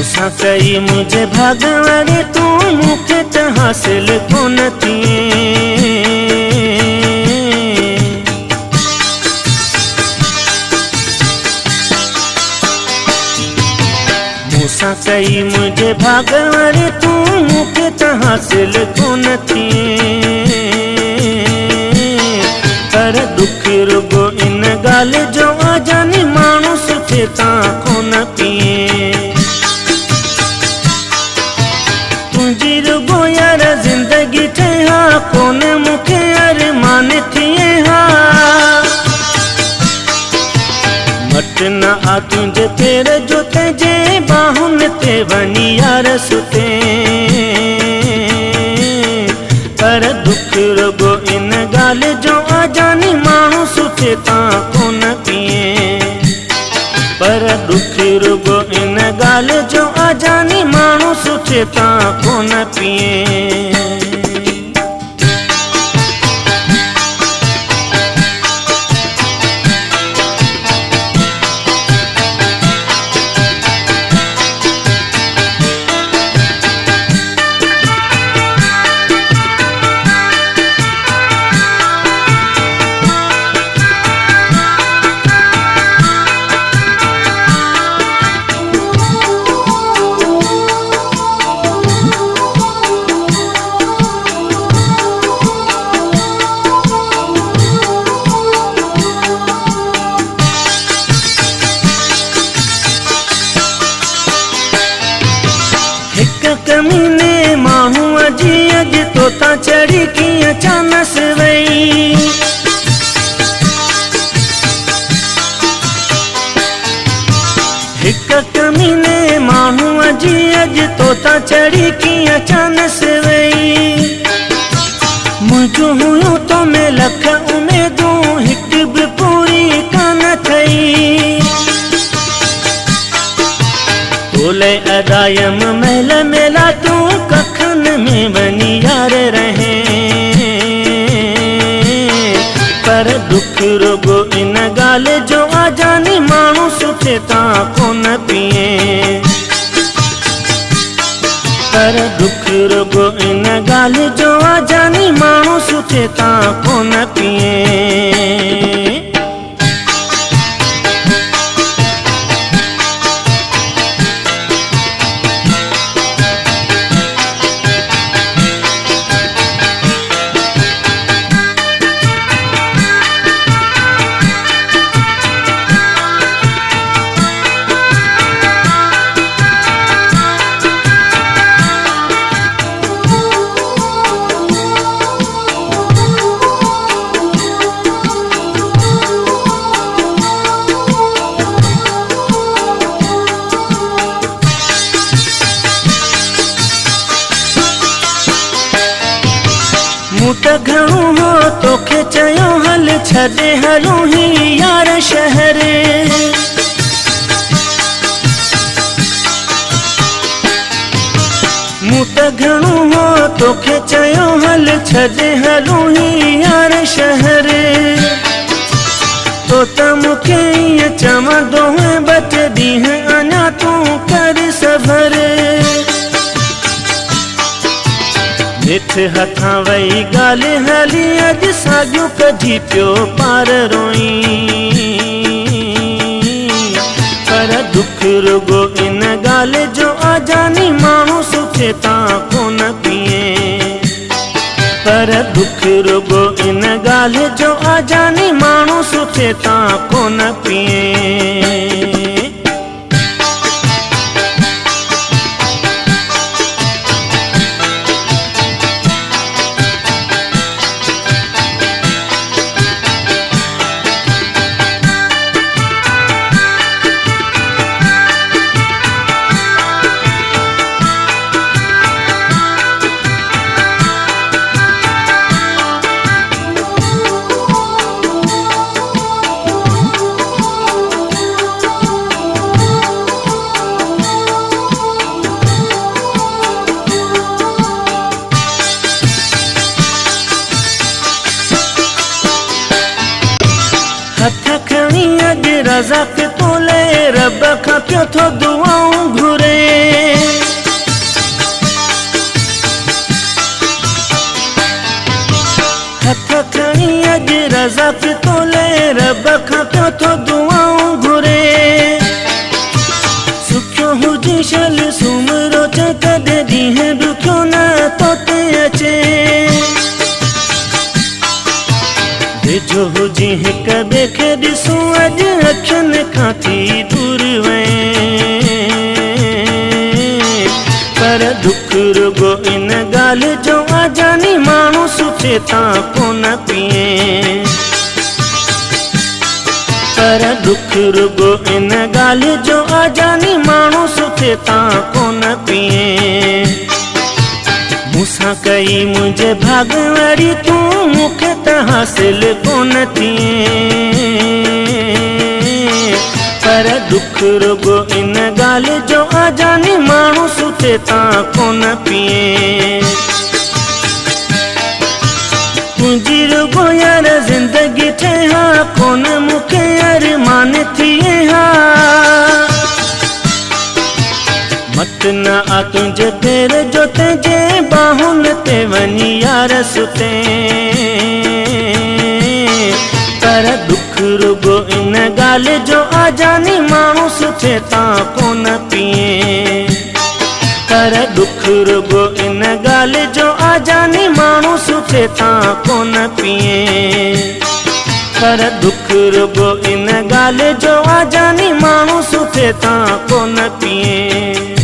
मूंसां कई मुझे भागवारे तू मूंखे त हासिल कोन थिए। मूंसां कई मुझे भागवारे तू मूंखे त हासिल कोन थिए। पर दुख रुगो इन गाल जो आ जानी माण्हू सुठे तां कोन पिए। तुंहिंजी रुगो यार जिंदगी ठहा कोन मूंखे अरमान थिए हा। मट न आ तुंहिंजे पेर जो तंहिंजे बाहुनि ते वञी यार सुते। पर दुख रुगो इन गाल जो आ जानी माण्हू सुठे तां कोन पिए। पर दुख रुगो इन गाल जो आ जानी माण्हू सुठे तां कोन पिए। कमीने माण्हू अजी अज तोता चढ़ी कीअं चानस वई। हिक कमीने माण्हू अजी अज तोता चढ़ी कीअं चानस वई। मुंहिंजो हुयो तो में लख उमेदूं हिक बि पूरी कान थई। तोले अदायम महल मेला तू कखन में वनी यार रहे। पर दुख रुगो इन गाल जो आ जानी माण्हू सुठे तां कोन पिए। पर दुख रुगो इन गाल जो आ जानी माण्हू सुठे तां कोन पिए। मूं त घणो हो तोखे चयो हल छॾे हलूं ही यार शहर। मूं त घणो हो तोखे चयो हल छॾे हलूं ही यार शहर। तो त मूंखे ईअं चवंदो है ॿ टे ॾींहं अञा तूं कर सबर। मिठ हथां वई गाल हली अज साॻियो कढी पियो पार रोई। पर दुख रुगो इन गाल जो आ जानी माण्हू सुठे तां कोन पिए। पर दुख रुगो इन गाल जो आ जानी माण्हू सुठे तां कोन पिए। हथ खणी अज रज़ाक तोले रब खां पियो थो दुआऊं घुरे। खां पियो थो दुआऊं घुरे। सुखियो हुजी शल सुमरो च कॾहिं ॾींहुं ॾुखियो न तो ते अचे। वेझो हुजी हिक ॿिए खे ॾिसूं अॼु अखियुनि खां थी दूर वञे। पर दुख रुगो इन ॻाल्हि जो आ जानी माण्हू सुठे तां कोन पिए। पर दुख रुगो इन ॻाल्हि जो आ जानी माण्हू सुठे तां कोन पिए। मूंसां कई मुंहिंजे भाग वारी तूं मूंखे त हासिल कोन थिए। पर दुख रुगो इन ॻाल्हि जो आ जानी माण्हू सुठे तां कोन पिए। मुंहिंजी रुगो यार ज़िंदगी ठहे हा कोन मूंखे अरमान थिए हा। मत न आ तुंहिंजे पैर जो तुंहिंजे बाहुनि ते वञी यार सुते। पर दुख रुगो इन ॻाल्हि जो आ जानी माण्हू सुठे तां कोन पिए। पर दुख रुगो इन ॻाल्हि जो आ जानी माण्हू सुठे तां कोन पिए। पर दुख रुगो इन ॻाल्हि जो आ जानी माण्हू सुठे तां कोन पिए।